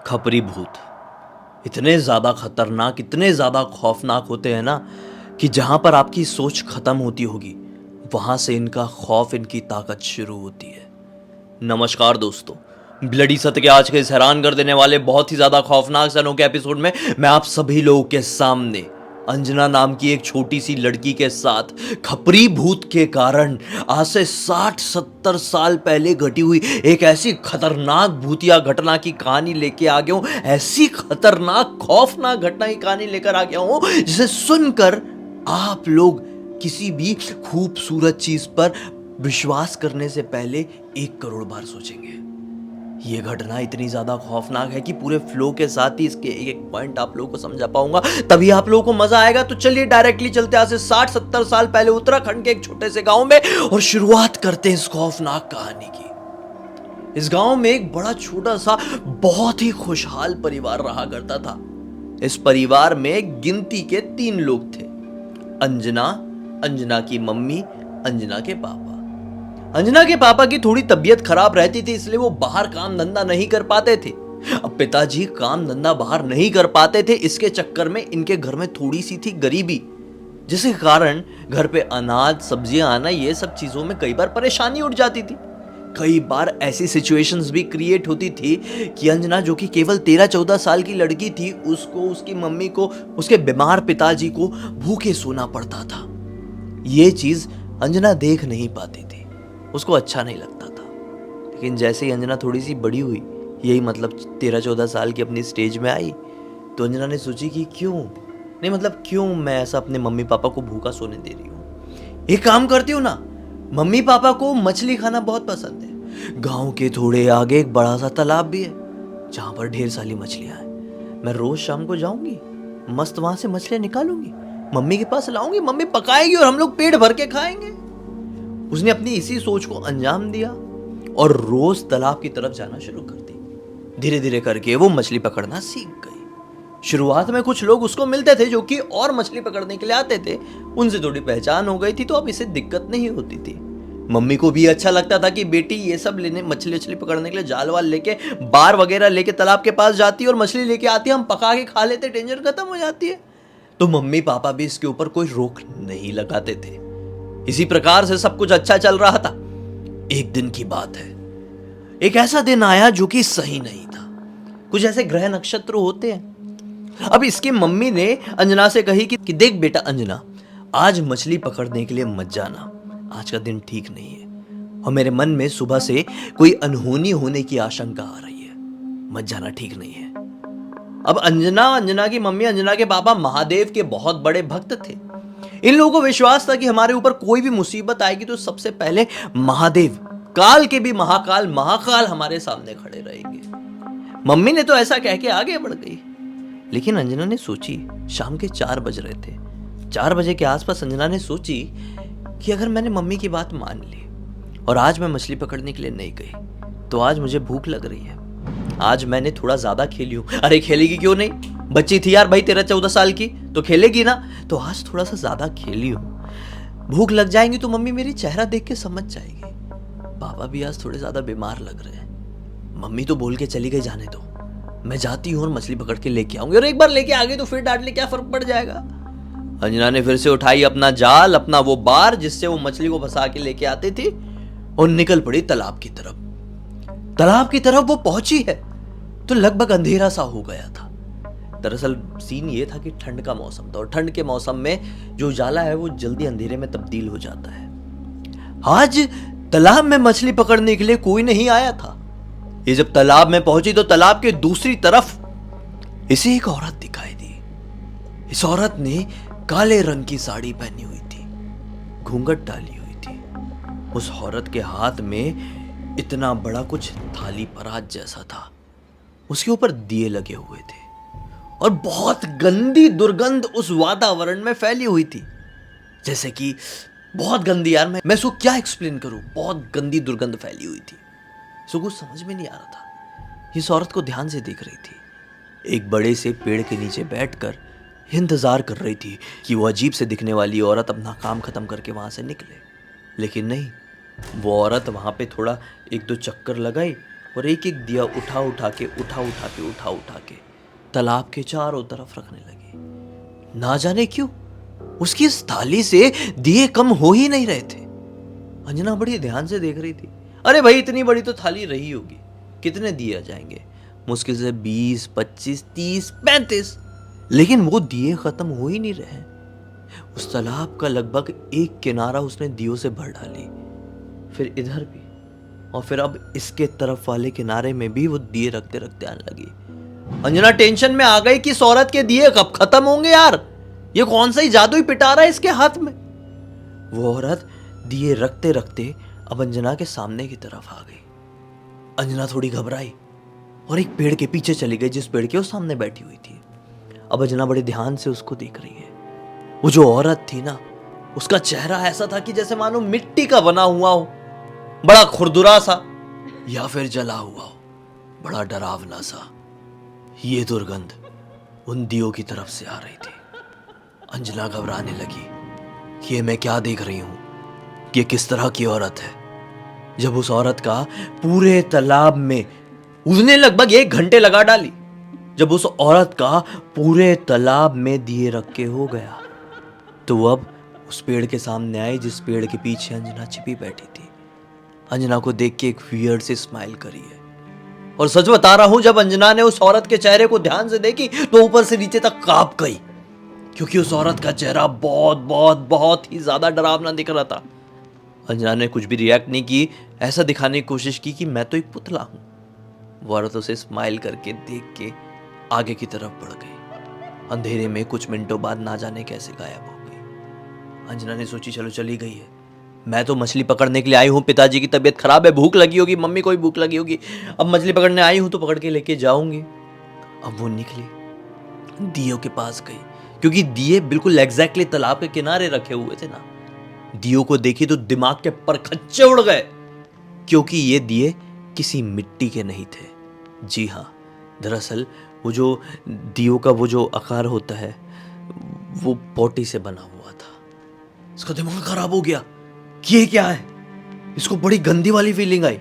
खपरी भूत इतने ज़्यादा खतरनाक, इतने ज़्यादा खौफनाक होते हैं ना कि जहाँ पर आपकी सोच खत्म होती होगी, वहाँ से इनका खौफ, इनकी ताकत शुरू होती है। नमस्कार दोस्तों, ब्लडी सत्य के आज के इस हैरान कर देने वाले बहुत ही ज़्यादा खौफनाक से अनोखे एपिसोड में मैं आप सभी लोगों के सामने अंजना नाम की एक छोटी सी लड़की के साथ खपरी भूत के कारण आज से 60-70 साल पहले घटी हुई एक ऐसी खतरनाक भूतिया घटना की कहानी लेके आ गया हूं। ऐसी खतरनाक खौफनाक घटना की कहानी लेकर आ गया हूं जिसे सुनकर आप लोग किसी भी खूबसूरत चीज पर विश्वास करने से पहले 1 करोड़ बार सोचेंगे। ये घटना इतनी ज्यादा खौफनाक है कि पूरे फ्लो के साथ ही इसके एक पॉइंट आप लोगों को समझा पाऊंगा, तभी आप लोगों को मजा आएगा। तो चलिए डायरेक्टली चलते हैं 60-70 साल पहले उत्तराखंड के एक छोटे से गांव में और शुरुआत करते हैं इस खौफनाक कहानी की। इस गांव में एक बड़ा छोटा सा बहुत ही खुशहाल परिवार रहा करता था। इस परिवार में गिनती के 3 लोग थे, अंजना, अंजना की मम्मी, अंजना के पापा। अंजना के पापा की थोड़ी तबीयत खराब रहती थी, इसलिए वो बाहर काम धंधा नहीं कर पाते थे। अब पिताजी काम धंधा बाहर नहीं कर पाते थे, इसके चक्कर में इनके घर में थोड़ी सी थी गरीबी, जिसके कारण घर पे अनाज, सब्जियां आना, ये सब चीजों में कई बार परेशानी उठ जाती थी। कई बार ऐसी सिचुएशंस भी क्रिएट होती थी कि अंजना, जो कि केवल 13-14 साल की लड़की थी, उसको, उसकी मम्मी को, उसके बीमार पिताजी को भूखे सोना पड़ता था। ये चीज अंजना देख नहीं पाती थी, उसको अच्छा नहीं लगता था। लेकिन जैसे ही अंजना थोड़ी सी बड़ी हुई, यही मतलब 13-14 साल की अपनी स्टेज में आई, तो अंजना ने सोची कि क्यों मैं ऐसा अपने मम्मी पापा को भूखा सोने दे रही हूँ। एक काम करती हूँ ना, मम्मी पापा को मछली खाना बहुत पसंद है। गांव के थोड़े आगे एक बड़ा सा तालाब भी है जहां पर ढेर सारी मछलियां हैं। मैं रोज शाम को जाऊंगी, मस्त वहां से मछलियां निकालूंगी, मम्मी के पास लाऊंगी, मम्मी पकाएगी और हम लोग पेट भर के खाएंगे। उसने अपनी इसी सोच को अंजाम दिया और रोज तालाब की तरफ जाना शुरू कर दी। धीरे धीरे करके वो मछली पकड़ना सीख गई। शुरुआत में कुछ लोग उसको मिलते थे जो कि और मछली पकड़ने के लिए आते थे, उनसे थोड़ी पहचान हो गई थी, तो अब इसे दिक्कत नहीं होती थी। मम्मी को भी अच्छा लगता था कि बेटी ये सब लेने, मछली पकड़ने के लिए जाल वाल लेके, बार वगैरह लेके तालाब के पास जाती है और मछली लेके आती है, हम पका के खा लेते, टेंशन खत्म हो जाती है। तो मम्मी पापा भी इसके ऊपर कोई रोक नहीं लगाते थे। इसी प्रकार से सब कुछ अच्छा चल रहा था। एक दिन की बात है, एक ऐसा दिन आया जो कि सही नहीं था। कुछ ऐसे ग्रह नक्षत्र होते हैं। अब इसकी मम्मी ने अंजना से कही कि देख बेटा अंजना, आज मछली पकड़ने के लिए मत जाना, आज का दिन ठीक नहीं है और मेरे मन में सुबह से कोई अनहोनी होने की आशंका आ रही है, मत जाना, ठीक नहीं है। अब अंजना की मम्मी, अंजना के पापा महादेव के बहुत बड़े भक्त थे। इन लोगों को विश्वास था कि हमारे ऊपर कोई भी मुसीबत आएगी तो सबसे पहले महादेव, काल के भी महाकाल हमारे सामने खड़े रहेंगे। मम्मी ने तो ऐसा कह के आगे बढ़ गई। लेकिन अंजना ने सोची, शाम के 4 बज रहे थे, 4 बजे के आसपास अंजना ने सोची कि अगर मैंने मम्मी की बात मान ली और आज मैं मछली पकड़ने के लिए नहीं गई, तो आज मुझे भूख लग रही है, आज मैंने थोड़ा ज्यादा खेली हूं। अरे खेलेगी क्यों नहीं, बच्ची थी यार भाई 13-14 साल की, तो खेलेगी ना। तो आज थोड़ा सा ज्यादा खेली हूं, भूख लग जाएंगी तो मम्मी मेरी चेहरा देख के समझ जाएगी। पापा भी आज थोड़े ज्यादा बीमार लग रहे हैं, मम्मी तो बोल के चली गई जाने दो, मैं जाती हूँ और मछली पकड़ के लेके आऊंगी, और एक बार लेके आ गई तो फिर डांट ले, क्या फर्क पड़ जाएगा। अंजना ने फिर से उठाई अपना जाल, अपना वो बार जिससे वो मछली को फंसा के लेके आती थी, और निकल पड़ी तालाब की तरफ। तालाब की तरफ वो पहुंची है तो लगभग अंधेरा सा हो गया था। दरअसल सीन ये था कि ठंड का मौसम था और ठंड के मौसम में जो उजाला है वो जल्दी अंधेरे में तब्दील हो जाता है। आज तालाब में मछली पकड़ने के लिए कोई नहीं आया था। ये जब तालाब में पहुंची तो तालाब के दूसरी तरफ इसे एक औरत दिखाई दी। इस औरत ने काले रंग की साड़ी पहनी हुई थी, घूंघट डाली हुई थी। उस औरत के हाथ में इतना बड़ा कुछ थाली परात जैसा था, उसके ऊपर दिए लगे हुए थे और बहुत गंदी दुर्गंध उस वातावरण में फैली हुई थी। जैसे कि बहुत गंदी, यार मैं इसको क्या एक्सप्लेन करूं, बहुत गंदी दुर्गंध फैली हुई थी। इसको कुछ समझ में नहीं आ रहा था। इस औरत को ध्यान से देख रही थी। एक बड़े से पेड़ के नीचे बैठकर इंतजार कर रही थी कि वो अजीब से दिखने वाली औरत अपना काम खत्म करके वहां से निकले। लेकिन नहीं, वो औरत वहां पे थोड़ा 1-2 चक्कर लगाई और एक एक दिया उठा उठा के तालाब के चारों तरफ रखने लगी। ना जाने क्यों उसकी इस थाली से दिए कम हो ही नहीं रहे थे। अंजना बड़ी ध्यान से देख रही थी। अरे भाई इतनी बड़ी तो थाली रही होगी, कितने दिए आ जाएंगे? मुश्किल से 20, 25, 30, 35, लेकिन वो दिए खत्म हो ही नहीं रहे। उस तालाब का लगभग एक किनारा उसने दियों से भर डाली, फिर इधर भी, और फिर अब इसके तरफ वाले किनारे में भी वो दिए रखते रखते आने लगी। अंजना टेंशन में आ गई कि इस औरत के दिए कब खत्म होंगे यार, ये कौन सा ही जादू ही पिटा रहा है इसके हाथ में। वो औरत दिए रखते रखते अब अंजना के सामने की तरफ आ गई। अंजना थोड़ी घबराई और एक पेड़ के पीछे चली गई, जिस पेड़ के वो सामने बैठी हुई थी। अब अंजना बड़े ध्यान से उसको देख रही है। वो जो औरत थी ना, उसका चेहरा ऐसा था कि जैसे मानो मिट्टी का बना हुआ हो, बड़ा खुरदुरा सा, या फिर जला हुआ हो, बड़ा डरावना सा। ये दुर्गंध उन दियों की तरफ से आ रही थी। अंजना घबराने लगी। ये मैं क्या देख रही हूं? ये किस तरह की औरत है? जब उस औरत का पूरे तालाब में उसने लगभग 1 घंटे लगा डाली, जब उस औरत का पूरे तालाब में दिए रख के हो गया, तो वो अब उस पेड़ के सामने आई जिस पेड़ के पीछे अंजना छिपी बैठी थी। अंजना को देख के एक वियर्ड सी स्माइल करी है। और सच बता रहा हूं, जब अंजना ने उस औरत के चेहरे को ध्यान से देखी तो ऊपर से नीचे तक कांप गई, क्योंकि उस औरत का चेहरा बहुत बहुत बहुत ही ज्यादा डरावना दिख रहा था। अंजना ने कुछ भी रिएक्ट नहीं की, ऐसा दिखाने की कोशिश की कि मैं तो एक पुतला हूं। वो औरत उसे स्माइल करके देख के आगे की तरफ बढ़ गई। अंधेरे में कुछ मिनटों बाद ना जाने कैसे गायब हो गई। अंजना ने सोची चलो चली गई है, मैं तो मछली पकड़ने के लिए आई हूँ, पिताजी की तबीयत खराब है, भूख लगी होगी, मम्मी को भी भूख लगी होगी, अब मछली पकड़ने आई हूँ तो पकड़ के लेके जाऊंगी। अब वो निकली, दियों के पास गई, क्योंकि दिए बिल्कुल एग्जैक्टली तालाब के किनारे रखे हुए थे ना। दियों को देखी तो दिमाग के परखच्चे उड़ गए, क्योंकि ये दिए किसी मिट्टी के नहीं थे। जी हाँ, दरअसल वो जो दियों का वो जो आकार होता है वो पोटी से बना हुआ था। इसका दिमाग खराब हो गया कि ये क्या है। इसको बड़ी गंदी वाली फीलिंग आई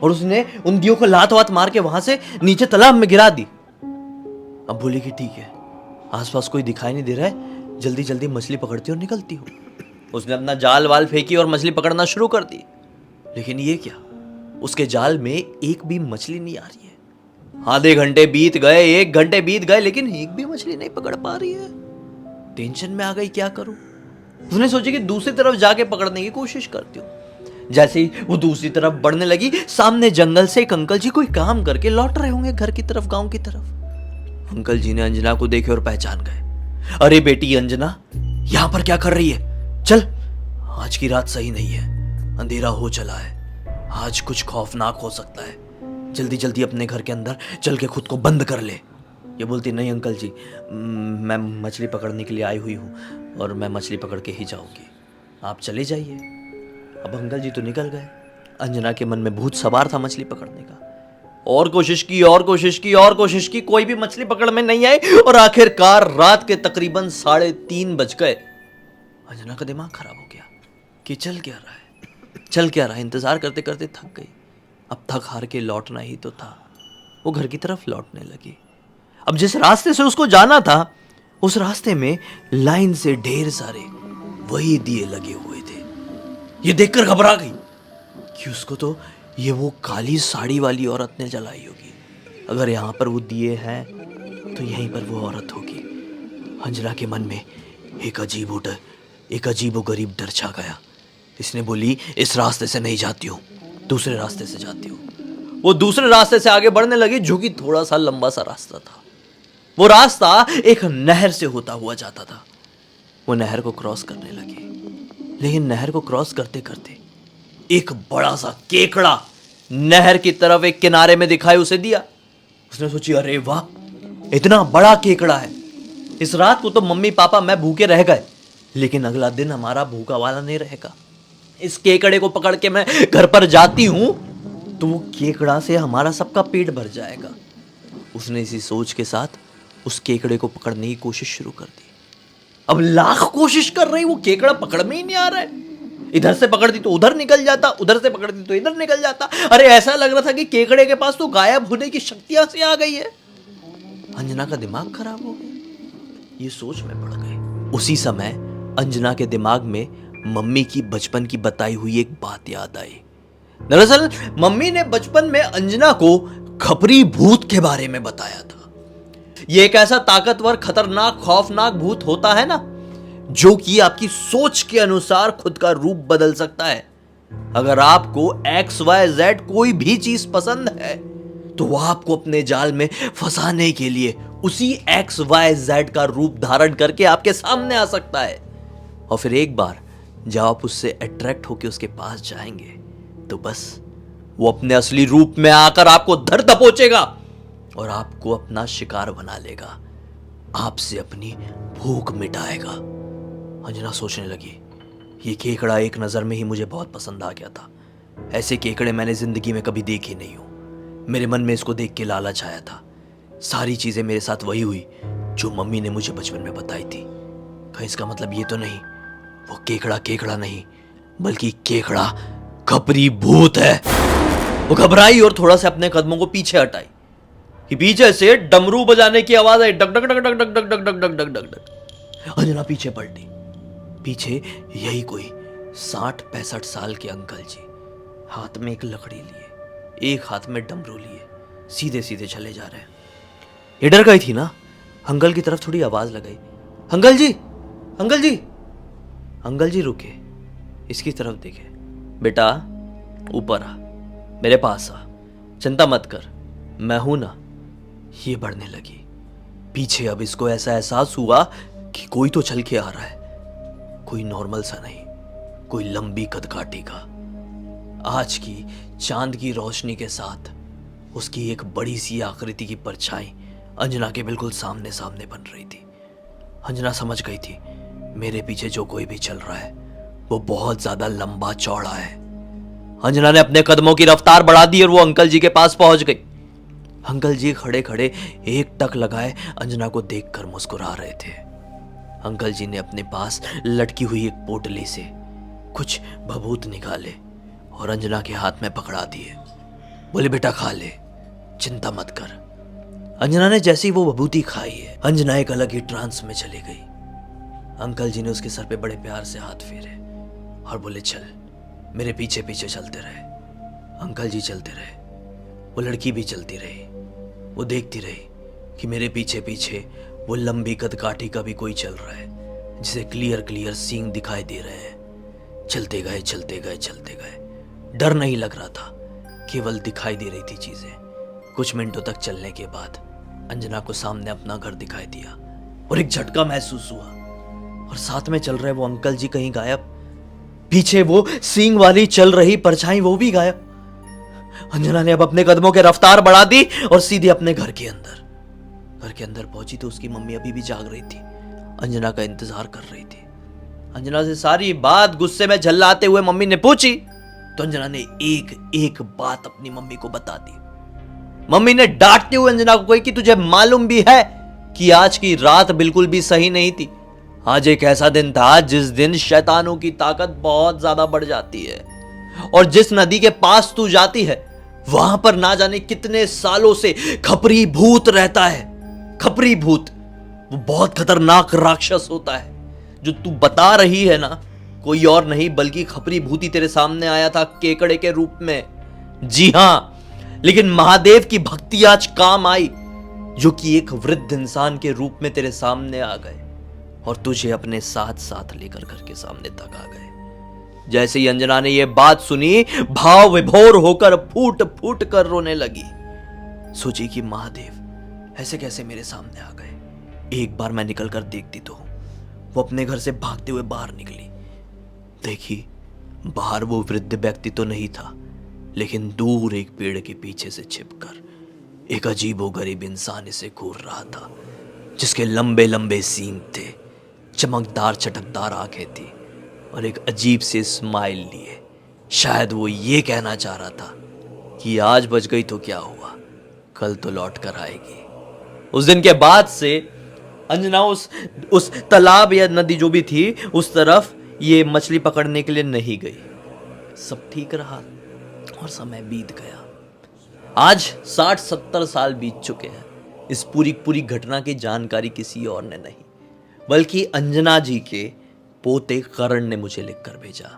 और उसने उन दियों को लात वात मार के वहां से नीचे तालाब में गिरा दी। अब बोली कि ठीक है, आसपास कोई दिखाई नहीं दे रहा है, जल्दी जल्दी मछली पकड़ती और निकलती हूँ। उसने अपना जाल वाल फेंकी और मछली पकड़ना शुरू कर दी। लेकिन ये क्या, उसके जाल में एक भी मछली नहीं आ रही है। आधे घंटे बीत गए, 1 घंटे बीत गए, लेकिन एक भी मछली नहीं पकड़ पा रही है। टेंशन में आ गई, क्या करूं। उसने सोची कि दूसरी तरफ जाके पकड़ने की कोशिश करती हूँ। जैसे ही वो दूसरी तरफ बढ़ने लगी, सामने जंगल से एक अंकल जी कोई काम करके लौट रहे होंगे घर की तरफ, गांव की तरफ। अंकल जी ने अंजना को देखे और पहचान गए। अरे बेटी अंजना, यहां पर क्या कर रही है? चल, आज की रात सही नहीं है, अंधेरा हो चला है, आज कुछ खौफनाक हो सकता है, जल्दी जल्दी अपने घर के अंदर चल के खुद को बंद कर ले। ये बोलती, नहीं अंकल जी, मैं मछली पकड़ने के लिए आई हुई हूँ और मैं मछली पकड़ के ही जाऊंगी, आप चले जाइए। अब अंकल जी तो निकल गए। अंजना के मन में भूत सवार था मछली पकड़ने का। और कोशिश की और कोशिश की और कोशिश की, कोई भी मछली पकड़ में नहीं आई और आखिरकार रात के तकरीबन 3:30 बज गए। अंजना का दिमाग खराब हो गया कि चल क्या रहा है, चल क्या रहा है। इंतजार करते करते थक गई, अब थक हार के लौटना ही तो था। वो घर की तरफ लौटने लगी। अब जिस रास्ते से उसको जाना था, उस रास्ते में लाइन से ढेर सारे वही दिए लगे हुए थे। ये देखकर घबरा गई कि उसको तो ये वो काली साड़ी वाली औरत ने जलाई होगी। अगर यहां पर वो दिए हैं तो यहीं पर वो औरत होगी। अंजना के मन में एक अजीब गरीब डर छा गया। इसने बोली, इस रास्ते से नहीं जाती हूँ, दूसरे रास्ते से जाती हूँ। वो दूसरे रास्ते से आगे बढ़ने लगी, जो कि थोड़ा सा लंबा सा रास्ता था। वो रास्ता एक नहर से होता हुआ जाता था। वो नहर को क्रॉस करने लगी, लेकिन नहर को क्रॉस करते करते एक बड़ा सा केकड़ा नहर की तरफ एक किनारे में दिखाई उसे दिया। उसने सोची, अरे वाह, इतना बड़ा केकड़ा है। इस रात को तो मम्मी पापा मैं भूखे रह गए, लेकिन अगला दिन हमारा भूखा वाला नहीं रहेगा। इस केकड़े को पकड़ के मैं घर पर जाती हूं तो वो केकड़ा से हमारा सबका पेट भर जाएगा। उसने इसी सोच के साथ उस केकड़े को पकड़ने की कोशिश शुरू कर दी। अब लाख कोशिश कर रही, वो केकड़ा पकड़ में ही नहीं आ रहा है। इधर से पकड़ती तो उधर निकल जाता, उधर से पकड़ती तो इधर निकल जाता। अरे ऐसा लग रहा था कि केकड़े के पास तो गायब होने की शक्तियां से आ गई है। अंजना का दिमाग खराब हो गया, ये सोच में पड़ गई। उसी समय अंजना के दिमाग में मम्मी की बचपन की बताई हुई एक बात याद आई। दरअसल मम्मी ने बचपन में अंजना को खपरी भूत के बारे में बताया था। ये एक ऐसा ताकतवर, खतरनाक, खौफनाक भूत होता है ना, जो कि आपकी सोच के अनुसार खुद का रूप बदल सकता है। अगर आपको XYZ कोई भी चीज पसंद है तो वह आपको अपने जाल में फंसाने के लिए उसी XYZ का रूप धारण करके आपके सामने आ सकता है। और फिर एक बार जब आप उससे अट्रैक्ट होकर उसके पास जाएंगे तो बस वो अपने असली रूप में आकर आपको धर दबोचेगा और आपको अपना शिकार बना लेगा, आपसे अपनी भूख मिटाएगा। अंजना सोचने लगी, ये केकड़ा एक नज़र में ही मुझे बहुत पसंद आ गया था। ऐसे केकड़े मैंने ज़िंदगी में कभी देखे नहीं हो। मेरे मन में इसको देख के लालच आया था। सारी चीज़ें मेरे साथ वही हुई जो मम्मी ने मुझे बचपन में बताई थी। कहीं इसका मतलब ये तो नहीं वो केकड़ा केकड़ा नहीं बल्कि केकड़ा खपरी भूत है। वो घबराई और थोड़ा सा अपने कदमों को पीछे हटाई कि पीछे से डमरू बजाने की आवाज आई, डक डक डक डक डक डक डक डक डक डक डक डक। अंजना पीछे पलटी। पीछे यही कोई 60-65 साल के अंकल जी, हाथ में एक लकड़ी लिए, एक हाथ में डमरू लिए, सीधे सीधे चले जा रहे हैं। ये डर गई थी ना, अंकल की तरफ थोड़ी आवाज लगाई, अंकल जी, अंकल जी। अंकल जी रुके, इसकी तरफ देखे, बेटा ऊपर आ, मेरे पास आ, चिंता मत कर, मैं हूं ना। ये बढ़ने लगी पीछे। अब इसको ऐसा एहसास हुआ कि कोई तो चल के आ रहा है, कोई नॉर्मल सा नहीं, कोई लंबी कदकाठी का। आज की चांद की रोशनी के साथ उसकी एक बड़ी सी आकृति की परछाई अंजना के बिल्कुल सामने सामने बन रही थी। अंजना समझ गई थी मेरे पीछे जो कोई भी चल रहा है वो बहुत ज्यादा लंबा चौड़ा है। अंजना ने अपने कदमों की रफ्तार बढ़ा दी और वो अंकल जी के पास पहुंच गई। अंकल जी खड़े खड़े एक टक लगाए अंजना को देखकर मुस्कुरा रहे थे। अंकल जी ने अपने पास लटकी हुई एक पोटली से कुछ भभूत निकाले और अंजना के हाथ में पकड़ा दिए। बोले बेटा खा ले, चिंता मत कर। अंजना ने जैसी वो भभूति खाई है, अंजना एक अलग ही ट्रांस में चली गई। अंकल जी ने उसके सर पे बड़े प्यार से हाथ फेरे और बोले चल, मेरे पीछे पीछे चलते रहे। अंकल जी चलते रहे, वो लड़की भी चलती रही। वो देखती रही कि मेरे पीछे पीछे वो लंबी कदकाठी का भी कोई चल रहा है जिसे क्लियर क्लियर सींग दिखाई दे रहे हैं। चलते गए चलते गए चलते गए। डर नहीं लग रहा था, केवल दिखाई दे रही थी चीजें। कुछ मिनटों तक चलने के बाद अंजना को सामने अपना घर दिखाई दिया और एक झटका महसूस हुआ और साथ में चल रहे वो अंकल जी कहीं गायब। पीछे वो सींग वाली चल रही परछाई वो भी गायब। अंजना ने अब अपने कदमों की रफ्तार बढ़ा दी और सीधे अपने घर के अंदर पहुंची तो उसकी मम्मी अभी भी जाग रही थी, अंजना का इंतजार कर रही थी। अंजना से सारी बात गुस्से में झल्लाते हुए मम्मी ने पूछी तो अंजना ने एक एक बात अपनी मम्मी को बता दी। मम्मी ने डांटते हुए अंजना को कही कि तुझे मालूम भी है कि आज की रात बिल्कुल भी सही नहीं थी। आज एक ऐसा दिन था जिस दिन शैतानों की ताकत बहुत ज्यादा बढ़ जाती है और जिस नदी के पास तू जाती है वहां पर ना जाने कितने सालों से खपरी भूत रहता है। खपरी भूत वो बहुत खतरनाक राक्षस होता है। जो तू बता रही है ना, कोई और नहीं बल्कि खपरी भूत ही तेरे सामने आया था केकड़े के रूप में। जी हां, लेकिन महादेव की भक्ति आज काम आई, जो कि एक वृद्ध इंसान के रूप में तेरे सामने आ गए और तुझे अपने साथ साथ लेकर घर के सामने तक आ गए। जैसे ही अंजना ने यह बात सुनी, भाव विभोर होकर फूट फूट कर रोने लगी। सोची कि महादेव ऐसे कैसे मेरे सामने आ गए। एक बार मैं निकल कर देखती तो वो अपने घर से भागते हुए बाहर निकली। देखी, बाहर वो वृद्ध व्यक्ति तो नहीं था, लेकिन दूर एक पेड़ के पीछे से छिपकर एक अजीबोगरीब इंसान इसे घूर रहा था, जिसके लंबे लंबे सींग थे, चमकदार चटकदार आंखें थी और एक अजीब से स्माइल लिए। शायद वो ये कहना चाह रहा था कि आज बच गई तो क्या हुआ, कल तो लौट कर आएगी। उस दिन के बाद से अंजना उस तालाब या नदी जो भी थी उस तरफ ये मछली पकड़ने के लिए नहीं गई। सब ठीक रहा और समय बीत गया। आज 60-70 साल बीत चुके हैं। इस पूरी घटना की जानकारी किसी और ने नहीं, बल्कि अंजना जी के पोते करण ने मुझे लिखकर भेजा।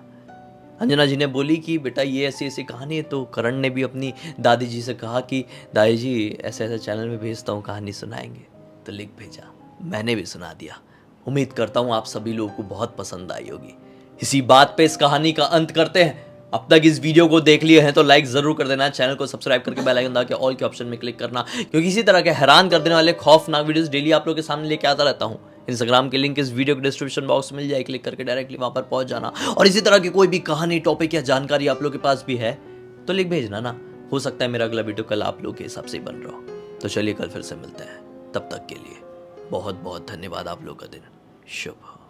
अंजना जी ने बोली कि बेटा ये ऐसी ऐसी कहानी है। तो करण ने भी अपनी दादी जी से कहा कि दादी जी ऐसे ऐसे चैनल में भेजता हूँ, कहानी सुनाएंगे। तो लिख भेजा, मैंने भी सुना दिया। उम्मीद करता हूँ आप सभी लोगों को बहुत पसंद आई होगी। इसी बात पे इस कहानी का अंत करते हैं। अब तक इस वीडियो को देख लिए हैं तो लाइक जरूर कर देना, चैनल को सब्सक्राइब करके बेल आइकन दबा के ऑल के ऑप्शन में क्लिक करना, क्योंकि इसी तरह के हैरान कर देने वाले खौफनाक वीडियोस डेली आप लोगों के सामने लेके आता रहता हूँ। इंस्टाग्राम की लिंक इस वीडियो के डिस्क्रिप्शन बॉक्स में मिल जाए, क्लिक करके डायरेक्टली वहां पर पहुंच जाना। और इसी तरह की कोई भी कहानी, टॉपिक या जानकारी आप लोग के पास भी है तो लिख भेजना ना। हो सकता है मेरा अगला वीडियो कल आप लोग के हिसाब से ही बन रहा हो। तो चलिए कल फिर से मिलते हैं, तब तक के लिए बहुत बहुत धन्यवाद। आप लोग का दिन शुभ हो।